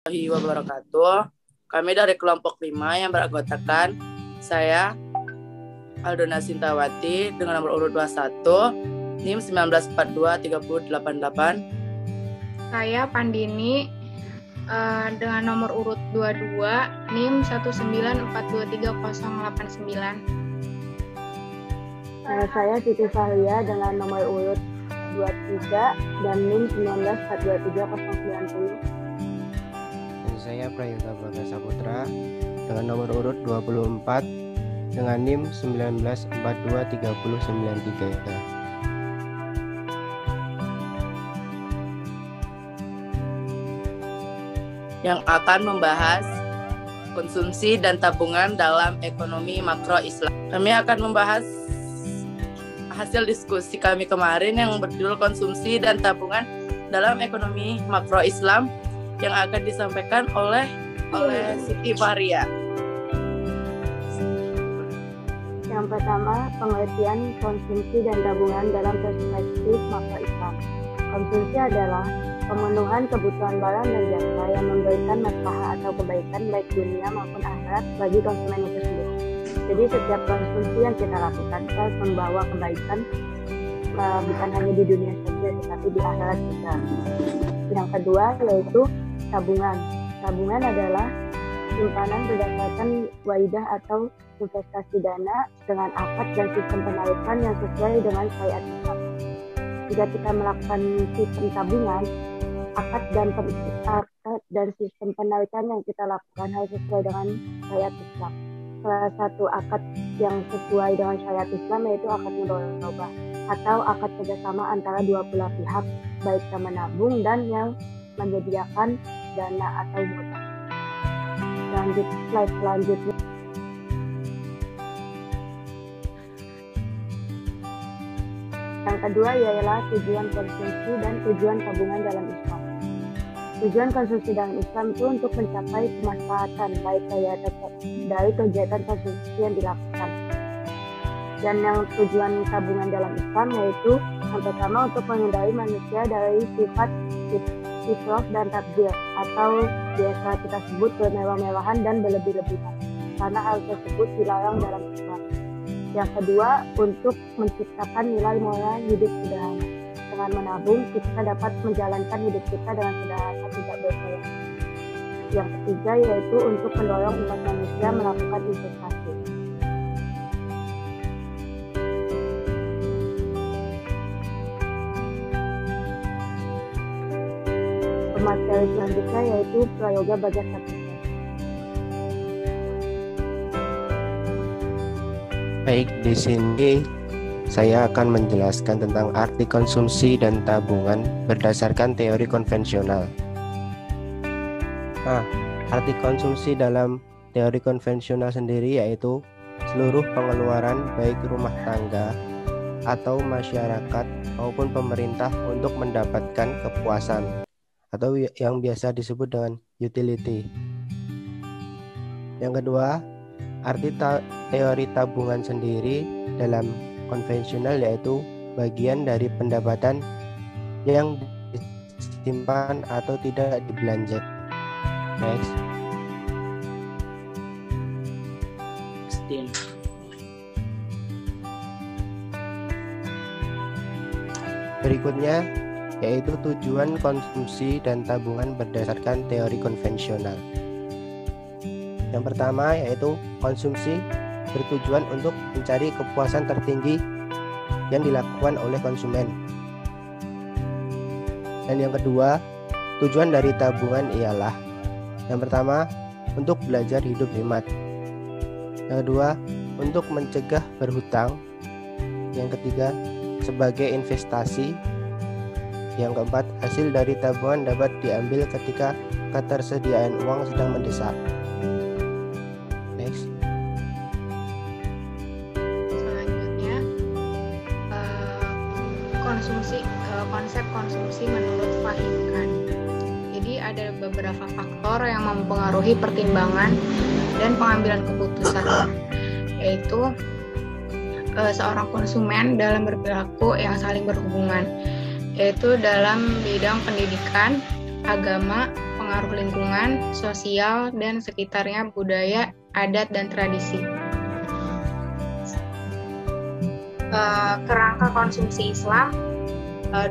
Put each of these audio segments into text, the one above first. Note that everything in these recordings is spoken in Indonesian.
Warahmatullahi wabarakatuh. Kami dari kelompok 5 yang beranggotakan saya Aldona Sintawati dengan nomor urut 21 NIM 19423088. Saya Pandini dengan nomor urut 22 NIM 194230089. Saya Siti Fahlia dengan nomor urut 23 dan NIM 1942390. Saya Prayoga Baga Saputra dengan nomor urut 24 dengan NIM 19423093. Yang akan membahas konsumsi dan tabungan dalam ekonomi makro Islam. Kami akan membahas hasil diskusi kami kemarin yang berjudul konsumsi dan tabungan dalam ekonomi makro Islam yang akan disampaikan oleh Siti Fahlia. Yang pertama, pengertian konsumsi dan tabungan dalam perspektif makro Islam. Konsumsi adalah pemenuhan kebutuhan barang dan jasa yang memberikan maslahat atau kebaikan baik dunia maupun akhirat bagi konsumen itu sendiri. Jadi setiap konsumsi yang kita lakukan harus membawa kebaikan bukan hanya di dunia saja tetapi di akhirat juga. Yang kedua yaitu tabungan. Tabungan adalah simpanan berdasarkan waidah atau investasi dana dengan akad dan sistem penarikan yang sesuai dengan syariat Islam. Jika kita melakukan sistem tabungan, akad dan sistem penarikan yang kita lakukan harus sesuai dengan syariat Islam. Salah satu akad yang sesuai dengan syariat Islam yaitu akad mudharabah atau akad kerjasama antara dua belah pihak, baik yang menabung dan yang menyediakan dana atau modal. Slide selanjutnya. Yang kedua ialah tujuan konsumsi dan tujuan tabungan dalam Islam. Tujuan konsumsi dalam Islam itu untuk mencapai kemaslahatan baik dari kegiatan konsumsi yang dilakukan. Dan yang tujuan tabungan dalam Islam yaitu yang pertama untuk menghindari manusia dari sifat israf dan tabdzir atau biasa kita sebut bermewah-mewahan dan berlebih-lebihan, karena hal tersebut dilarang dalam Islam. Yang kedua, untuk menciptakan nilai moral hidup sederhana. Dengan menabung, kita dapat menjalankan hidup kita dengan sederhana, tidak berkaya. Yang ketiga yaitu untuk mendorong umat manusia melakukan investasi. Materi selanjutnya yaitu Prayoga Baga Saputra. Baik, di sini saya akan menjelaskan tentang arti konsumsi dan tabungan berdasarkan teori konvensional. Arti konsumsi dalam teori konvensional sendiri yaitu seluruh pengeluaran baik rumah tangga atau masyarakat maupun pemerintah untuk mendapatkan kepuasan atau yang biasa disebut dengan utility. Yang kedua, arti teori tabungan sendiri dalam konvensional yaitu bagian dari pendapatan yang disimpan atau tidak dibelanja. Next. Berikutnya yaitu tujuan konsumsi dan tabungan berdasarkan teori konvensional. Yang pertama yaitu konsumsi bertujuan untuk mencari kepuasan tertinggi yang dilakukan oleh konsumen. Dan yang kedua, tujuan dari tabungan ialah yang pertama, untuk belajar hidup hemat. Yang kedua, untuk mencegah berhutang. Yang ketiga, sebagai investasi. Yang keempat, hasil dari tabungan dapat diambil ketika ketersediaan uang sedang mendesak. Next. Selanjutnya, konsep konsumsi menurut Fahim Khan. Jadi ada beberapa faktor yang mempengaruhi pertimbangan dan pengambilan keputusan, yaitu seorang konsumen dalam berperilaku yang saling berhubungan, yaitu dalam bidang pendidikan, agama, pengaruh lingkungan, sosial, dan sekitarnya, budaya, adat, dan tradisi. Kerangka konsumsi Islam.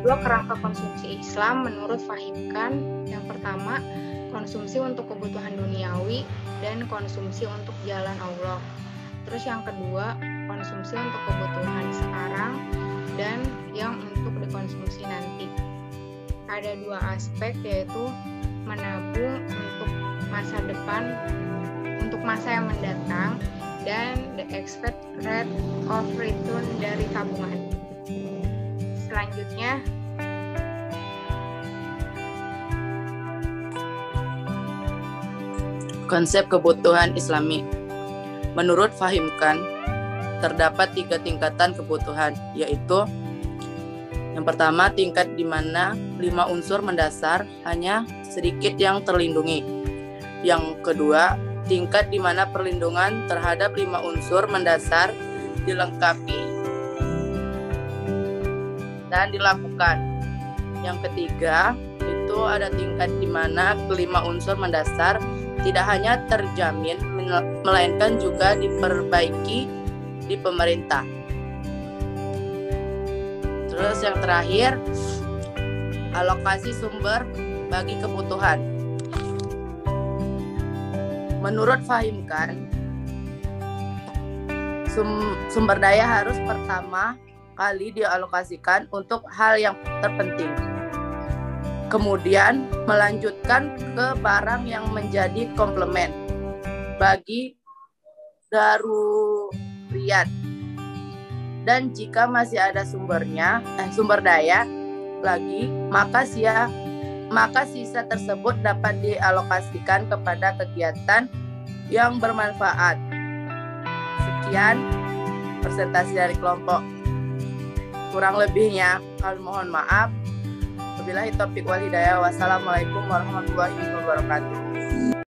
Dua kerangka konsumsi Islam menurut Fahim Khan. Yang pertama, konsumsi untuk kebutuhan duniawi dan konsumsi untuk jalan Allah. Terus yang kedua, konsumsi untuk kebutuhan sekarang dan yang untuk dikonsumsi nanti. Ada dua aspek, yaitu menabung untuk masa depan, untuk masa yang mendatang, dan the expected rate of return dari tabungan. Selanjutnya, konsep kebutuhan Islami. Menurut Fahim Khan, terdapat 3 tingkatan kebutuhan, yaitu yang pertama, tingkat di mana 5 unsur mendasar hanya sedikit yang terlindungi. Yang kedua, tingkat di mana perlindungan terhadap 5 unsur mendasar dilengkapi dan dilakukan. Yang ketiga, itu ada tingkat di mana kelima unsur mendasar tidak hanya terjamin, melainkan juga diperbaiki di pemerintah. Terus yang terakhir, alokasi sumber bagi kebutuhan. Menurut Fahim Khan, sumber daya harus pertama kali dialokasikan untuk hal yang terpenting. Kemudian melanjutkan ke barang yang menjadi komplement bagi daruriyat. Dan jika masih ada sumber daya lagi, maka sisa tersebut dapat dialokasikan kepada kegiatan yang bermanfaat. Sekian presentasi dari kelompok. Kurang lebihnya kami mohon maaf. Wabillahi taufiq wal hidayah. Wassalamualaikum warahmatullahi wabarakatuh.